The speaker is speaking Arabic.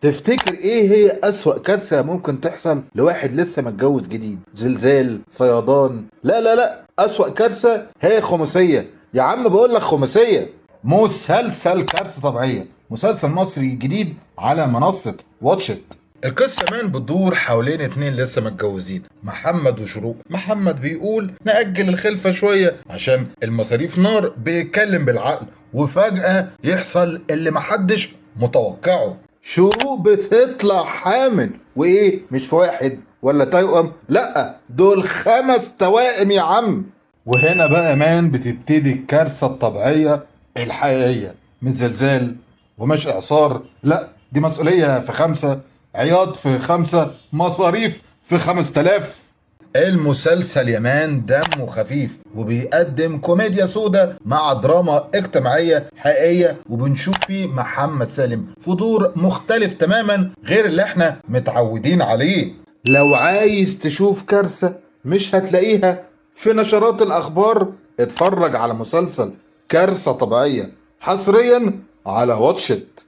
تفتكر ايه هي اسوأ كارثة ممكن تحصل لواحد لسه متجوز جديد؟ زلزال، فيضان؟ لا لا لا، اسوأ كارثة هي خماسية. يا عم بقول لك خماسية. مسلسل كارثة طبيعية، مسلسل مصري جديد على منصة واتشت. القصة كمان بتدور حوالين اتنين لسه متجوزين، محمد وشروق. محمد بيقول نأجل الخلفة شوية عشان المصاريف نار، بيتكلم بالعقل، وفجأة يحصل اللي محدش متوقعه. شروق بتطلع حامل، وايه، مش في واحد ولا توأم، لا دول 5 توائم يا عم. وهنا بقى مان بتبتدي الكارثة الطبيعية الحقيقية، مش زلزال ومش إعصار، لا دي مسؤولية في 5، عياط في 5، مصاريف في 5000. المسلسل يمان دمه خفيف وبيقدم كوميديا سودا مع دراما اجتماعية حقيقية، وبنشوف فيه محمد سالم في دور مختلف تماما غير اللي احنا متعودين عليه. لو عايز تشوف كارثة مش هتلاقيها في نشرات الأخبار، اتفرج على مسلسل كارثة طبيعية حصريا على واتشت.